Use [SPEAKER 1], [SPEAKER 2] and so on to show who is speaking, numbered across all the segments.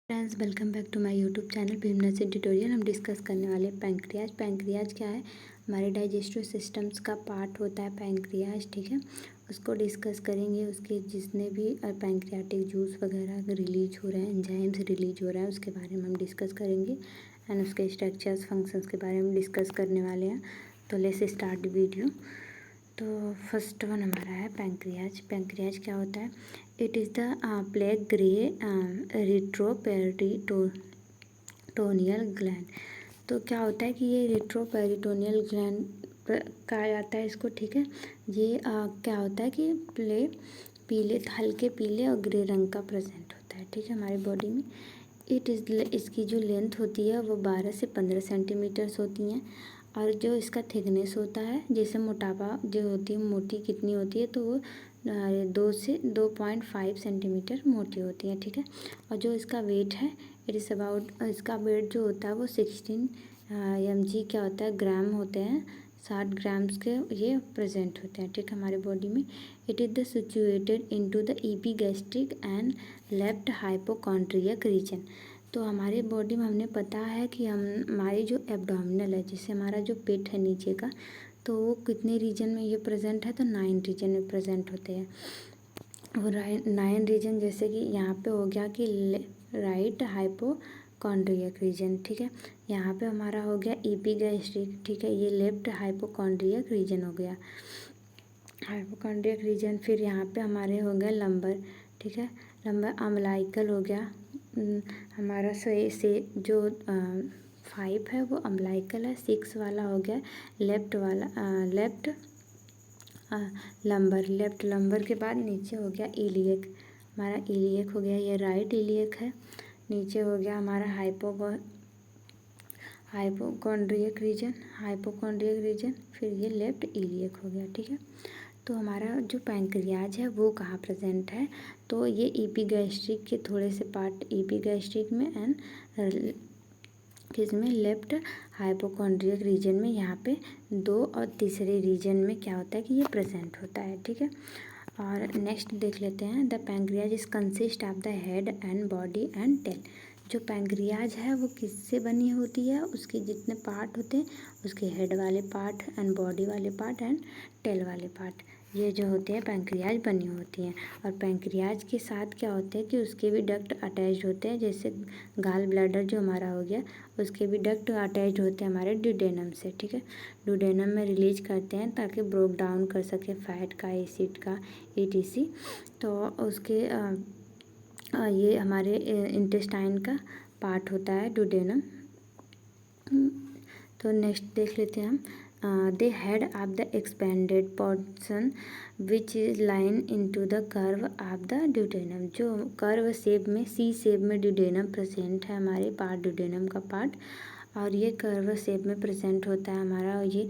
[SPEAKER 1] Friends, welcome back to my YouTube channel Bhimna से tutorial. हम discuss करने वाले हैं पैंक्रियाज। पैंक्रियाज क्या है? हमारे डाइजेस्टिव सिस्टम्स का पार्ट होता है पैंक्रियाज, ठीक है। उसको डिस्कस करेंगे। उसके जितने भी पैंक्रियाटिक जूस वगैरह रिलीज हो रहे हैं, एंजाइम्स रिलीज हो रहा है, उसके बारे में हम डिस्कस करेंगे एंड उसके स्ट्रक्चर्स फंक्शंस के बारे में डिस्कस करने वाले हैं। तो लेट्स स्टार्ट वीडियो। तो फर्स्ट वन हमारा है पैंक्रियाज। पैंक्रियाज क्या होता है? It is the plague grey retroperitoneal gland. तो क्या होता है कि ये रिट्रोपेरिटोनियल ग्लैंड कहा जाता है इसको, ठीक है। ये क्या होता है कि पीले, हल्के पीले और ग्रे रंग का प्रेजेंट होता है, ठीक है, हमारी बॉडी में। इसकी जो लेंथ होती है वो 12 से 15 सेंटीमीटर्स होती हैं। और जो इसका थिकनेस होता है, जैसे मोटापा जो होती है, मोटी कितनी होती है, तो वो 2 से 2.5 सेंटीमीटर मोटी होती है, ठीक है। और जो इसका वेट है, इट इज़ अबाउट, इसका वेट जो होता है वो 16 mg क्या होता है, ग्राम होते हैं। 60 ग्राम्स के ये प्रेजेंट होते हैं, ठीक है, हमारी बॉडी में। It is the situated into the epigastric and left hypochondriac region. तो हमारे बॉडी में हमने पता है कि हमारी जो एब्डोमिनल है, जैसे हमारा जो पेट है नीचे का, तो वो कितने रीजन में ये प्रेजेंट है, तो 9 रीजन में प्रेजेंट होते हैं। वो 9 रीजन, जैसे कि यहाँ पे हो गया कि राइट हाइपोकॉन्ड्रियक रीजन, ठीक है। यहाँ पे हमारा हो गया एपिगैस्ट्रिक, ठीक है। ये लेफ्ट हाइपोकॉन्ड्रियक रीजन हो गया, हाइपोकॉन्ड्रियक रीजन। फिर यहाँ पे हमारे हो गया लंबर, ठीक है। लंबर अम्बलाइकल हो गया। हमारा से जो 5 है वो अम्बलाइकल है। 6 वाला हो गया लेफ्ट वाला, लेफ्ट लंबर के बाद नीचे हो गया इलियक, हमारा इलियक हो गया, ये राइट इलियक है। नीचे हो गया हमारा हाइपोकॉन्ड्रियक रीजन, फिर ये लेफ्ट इलियक हो गया, ठीक है। तो हमारा जो पैंक्रियाज है वो कहाँ प्रेजेंट है, तो ये एपिगैस्ट्रिक के थोड़े से पार्ट एपिगैस्ट्रिक में एंड किसमें, लेफ्ट हाइपोकॉन्ड्रियक रीजन में। यहाँ पे 2 और तीसरे रीजन में क्या होता है कि ये प्रेजेंट होता है, ठीक है। और नेक्स्ट देख लेते हैं। The pancreas is consist of the head and body and tail. जो पैंक्रियाज है वो किससे बनी होती है, उसके जितने पार्ट होते हैं, उसके हेड वाले पार्ट एंड बॉडी वाले पार्ट एंड टेल वाले पार्ट, ये जो होते हैं पैंक्रियाज बनी होती हैं। और पैंक्रियाज के साथ क्या होता है कि उसके भी डक्ट अटैच्ड होते हैं, जैसे गाल ब्लैडर जो हमारा हो गया, उसके भी डक्ट अटैच्ड होते हैं हमारे ड्यूडेनम से, ठीक है। ड्यूडेनम में रिलीज करते हैं ताकि ब्रोक डाउन कर सके फैट का, एसिड का, etc। तो उसके ये हमारे इंटेस्टाइन का पार्ट होता है ड्यूडेनम। तो नेक्स्ट देख लेते हैं हम। The head of the expanded portion which is line into the curve of the duodenum. जो कर्व शेप में, सी शेप में ड्यूडेनम प्रेजेंट है, हमारे पार्ट ड्यूडेनम का पार्ट, और ये कर्व शेप में प्रेजेंट होता है हमारा। और ये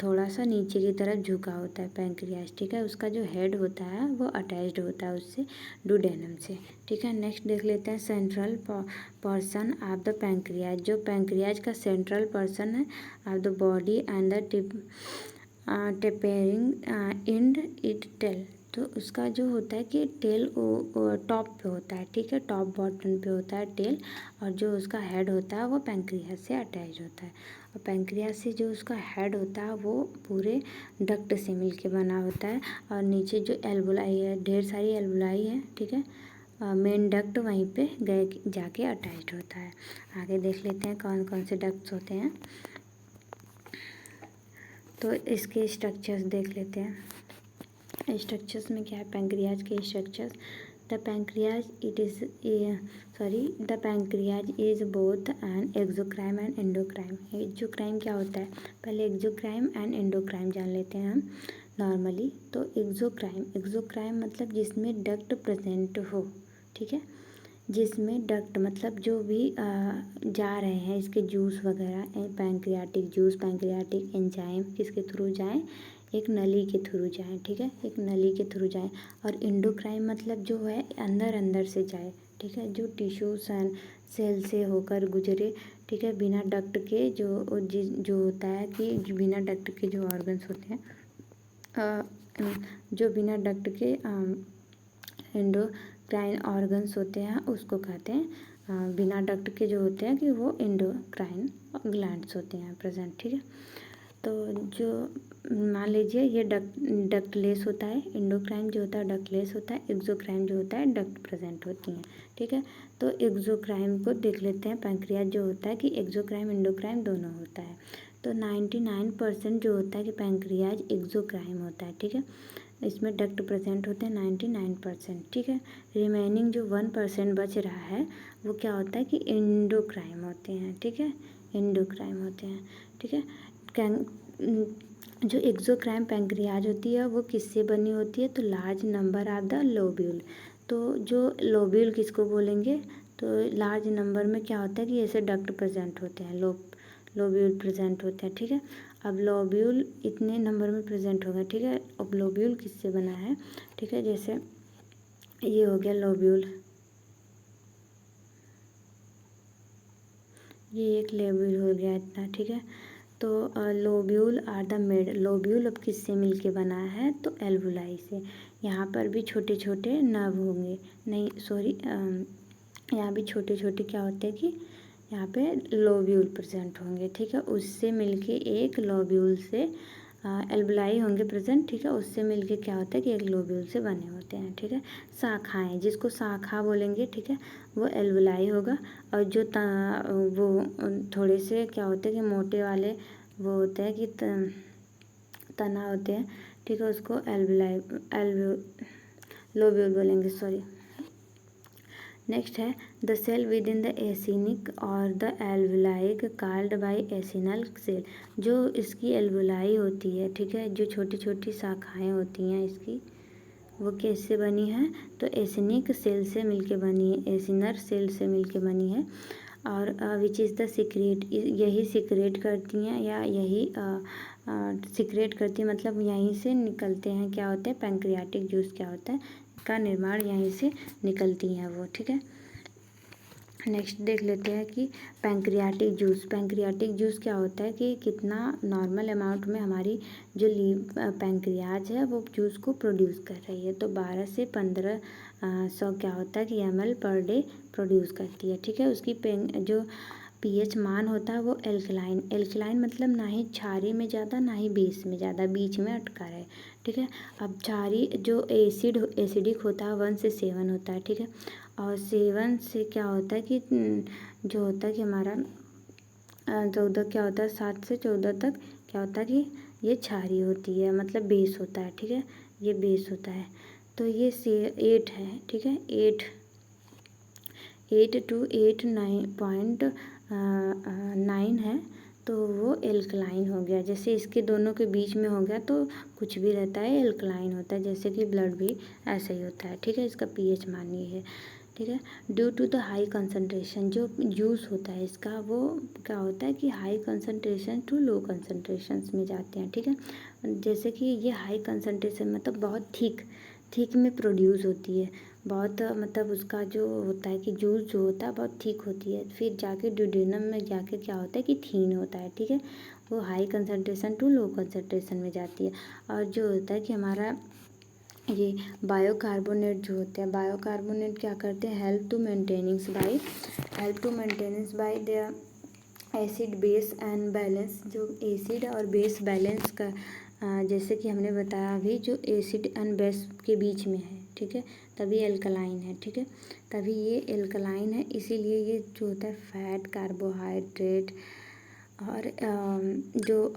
[SPEAKER 1] थोड़ा सा नीचे की तरफ झुका होता है पैंक्रियाज, ठीक है। उसका जो हेड होता है वो अटैच्ड होता है उससे, ड्यूडेनम से, ठीक है। नेक्स्ट देख लेते हैं central portion of the pancreas. जो पैंक्रियाज का सेंट्रल पर्सन है of the body and the tapering end it tail. तो उसका जो होता है कि टेल टॉप पे होता है, ठीक है, टॉप बॉटम पे होता है टेल। और जो उसका हेड होता है वो पैंक्रियाज से अटैच होता है। और पैंक्रियाज से जो उसका हेड होता है वो पूरे डक्ट से मिल के बना होता है। और नीचे जो एल्वुलाई है, ढेर सारी एल्वुलाई है, ठीक है, मेन डक्ट वहीं पे गए जाके अटैच होता है। आगे देख लेते हैं कौन कौन से डक्ट्स होते हैं। तो इसके स्ट्रक्चर्स देख लेते हैं। स्ट्रक्चर्स में क्या है, पैंक्रियाज के structures. The pancreas is both an exocrine and endocrine. Exocrine क्या होता है, पहले एक्सोक्राइम एंड एंडोक्राइम जान लेते हैं हम नॉर्मली। तो एक्सोक्राइम मतलब जिसमें डक्ट प्रेजेंट हो, ठीक है, जिसमें डक्ट मतलब जो भी जा रहे हैं इसके जूस वगैरह, पैंक्रियाटिक जूस, पैंक्रियाटिक एंजाइम किसके थ्रू जाएं, एक नली के थ्रू जाएं, ठीक है, एक नली के थ्रू जाएं। और एंडोक्राइन मतलब जो है अंदर अंदर से जाए, ठीक है, जो टिश्यू सेल से होकर गुजरे, ठीक है, बिना डक्ट के। जो होता है कि बिना डक्ट के जो ऑर्गन्स होते हैं, जो बिना डक्ट के एंडोक्राइन ऑर्गन्स होते हैं, उसको कहते हैं बिना डक्ट के जो होते हैं कि वो एंडोक्राइन ग्लैंड्स होते हैं प्रेजेंट, ठीक है। तो जो मान लीजिए ये डक्टलेस होता है, एंडोक्राइन जो होता है डक्टलेस होता है, एक्सोक्राइन जो होता है डक्ट प्रेजेंट होती हैं, ठीक है। तो एक्सोक्राइन को देख लेते हैं। पैंक्रियाज जो होता है कि एक्सोक्राइन एंडोक्राइन दोनों होता है। तो 99% जो होता है कि पैंक्रियाज एक्सोक्राइन होता है, ठीक है। इसमें डक्ट प्रेजेंट होते हैं 99%, ठीक है। रिमेनिंग जो 1% बच रहा है वो क्या होता है कि एंडोक्राइन होते हैं, ठीक है, एंडोक्राइन होते हैं, ठीक है। जो एक्सोक्राइन पैंक्रियाज होती है वो किससे बनी होती है, तो large number of the lobule. तो जो लोब्यूल किसको बोलेंगे, तो लार्ज नंबर में क्या होता है कि ऐसे डक्ट प्रेजेंट होते हैं, लोब्यूल प्रेजेंट होते हैं, ठीक है। अब लोब्यूल इतने नंबर में प्रेजेंट होगा, ठीक है। अब लोब्यूल किससे बना है, ठीक है, जैसे ये हो गया लोब्यूल, ये एक लोब्यूल हो गया इतना, ठीक है। तो lobule are the made, lobule अब किससे मिलके बना है, तो एल्वुलाई से। यहाँ पर भी छोटे छोटे नर्व होंगे, नहीं सॉरी, यहाँ भी छोटे छोटे क्या होते हैं कि यहाँ पे लोब्यूल प्रेजेंट होंगे, ठीक है। उससे मिलके एक लोब्यूल से एल्वुलाई होंगे प्रेजेंट, ठीक है। उससे मिलके क्या होता है कि एक लोब्यूल से बने होते हैं, ठीक है। शाखाएं, जिसको शाखा बोलेंगे, ठीक है, वो एल्वुलाई होगा। और जो वो थोड़े से क्या होते हैं कि मोटे वाले वो होते हैं कि तना होते हैं, ठीक है, उसको लोब्यूल बोलेंगे, सॉरी। नेक्स्ट है the cell within the acini और the alveoli called by acinar cell. जो इसकी एल्वुलाई होती है, ठीक है, जो छोटी छोटी शाखाएं होती हैं इसकी, वो कैसे बनी है, तो एसिनिक सेल से मिलके बनी है, एसिनर सेल से मिलके बनी है। और विच इज़ द सीक्रेट, यही सीक्रेट करती हैं या यही सीक्रेट करती है, मतलब यहीं से निकलते हैं, क्या होते हैं पैंक्रियाटिक जूस, क्या होता है का निर्माण यहीं से निकलती हैं वो, ठीक है। नेक्स्ट देख लेते हैं कि पैंक्रियाटिक जूस, पैंक्रियाटिक जूस क्या होता है कि कितना नॉर्मल अमाउंट में हमारी जो पैंक्रियाज है वो जूस को प्रोड्यूस कर रही है। तो 12 से 1500 क्या होता है कि ml पर डे प्रोड्यूस करती है, ठीक है। उसकी जो pH मान होता है वो एल्कलाइन, एल्कलाइन मतलब ना ही क्षारीय में ज़्यादा ना ही बेस में ज़्यादा, बीच में अटका रहे, ठीक है। अब क्षारीय जो एसिडिक होता है 1 से 7 होता है, ठीक है। और 7 से क्या होता है कि जो होता है कि हमारा 14 क्या होता है, 7 से 14 तक क्या होता है कि ये क्षारीय होती है, मतलब बेस होता है, ठीक है, ये बेस होता है। तो ये 8 है, ठीक है, 8 to 8 9.9 है, तो वो एल्कलाइन हो गया। जैसे इसके दोनों के बीच में हो गया तो कुछ भी रहता है एल्कलाइन होता है, जैसे कि ब्लड भी ऐसा ही होता है, ठीक है। इसका pH मान ये है, ठीक है। Due to the high concentration, जो जूस होता है इसका वो क्या होता है कि high concentration to low concentration में जाते हैं, ठीक है। जैसे कि ये हाई कंसनट्रेशन मतलब बहुत थिक में प्रोड्यूस होती है, बहुत मतलब उसका जो होता है कि जूस जो होता है बहुत थिक होती है, फिर जाके ड्यूडेनम में जाके क्या होता है कि थीन होता है, ठीक है। वो high concentration to low concentration में जाती है। और जो होता है कि हमारा ये बायोकार्बोनेट जो होते हैं, बायोकार्बोनेट क्या करते हैं, help to maintenance by the acid base and balance. जो एसिड और बेस बैलेंस का जैसे कि हमने बताया अभी, जो एसिड एंड बेस के बीच में है, ठीक है, तभी एल्कलाइन है, ठीक है, तभी ये एल्कलाइन है। इसीलिए ये जो होता है फैट, कार्बोहाइड्रेट और जो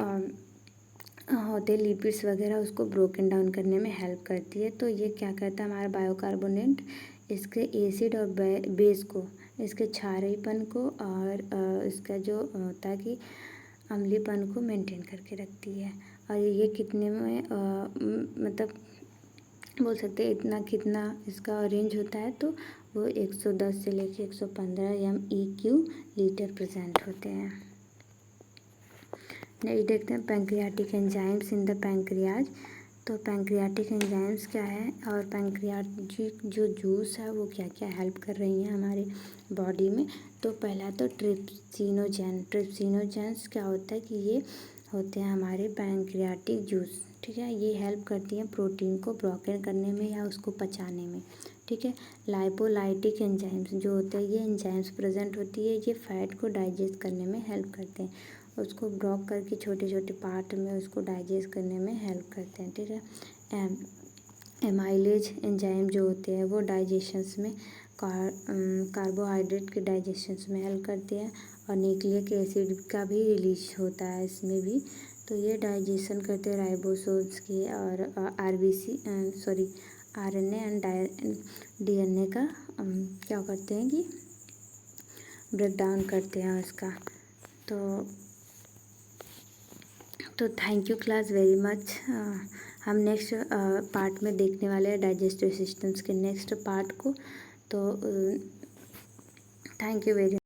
[SPEAKER 1] होते हैं लिपिड्स वगैरह, उसको ब्रोकन डाउन करने में हेल्प करती है। तो ये क्या करता है हमारा बायोकार्बोनेट, इसके एसिड और बेस को, इसके क्षारीयपन को और इसका जो होता है कि अम्लीपन को मेंटेन करके रखती है। और ये कितने में मतलब बोल सकते हैं इतना कितना इसका रेंज होता है, तो वो 110 से लेके 115 MEQ लीटर प्रेजेंट होते हैं। नेक्स्ट देखते हैं pancreatic enzymes in the pancreas. तो पैंक्रियाटिक एंजाइम्स क्या है और पैंक्रियाटिक जो जूस है वो क्या क्या हेल्प कर रही हैं हमारे बॉडी में। तो पहला तो ट्रिप्सिनोजेंस क्या होता है कि ये होते हैं हमारे पैंक्रियाटिक जूस, ठीक है। ये हेल्प करती हैं प्रोटीन को ब्रोकन करने में या उसको पचाने में, ठीक है। लाइपोलाइटिक एंजाइम्स जो होते हैं ये एंजाइम्स प्रेजेंट होती है, ये फैट को डाइजेस्ट करने में हेल्प करते हैं, उसको ब्लॉक करके छोटे छोटे पार्ट में उसको डाइजेस्ट करने में हेल्प करते हैं, ठीक है। एमाइलेज एंजाइम जो होते हैं वो डाइजेशंस में कार्बोहाइड्रेट के डाइजेशंस में हेल्प करते हैं, और न्यूक्लिक एसिड का भी रिलीज होता है इसमें भी, तो ये डाइजेशन करते हैं राइबोसोम्स की, और आरएनए एंड डीएनए का क्या करते हैं कि ब्रेक डाउन करते हैं उसका। तो thank you class very much. हम नेक्स्ट पार्ट में देखने वाले हैं डाइजेस्टिव सिस्टम्स के नेक्स्ट पार्ट को। तो थैंक यू वेरी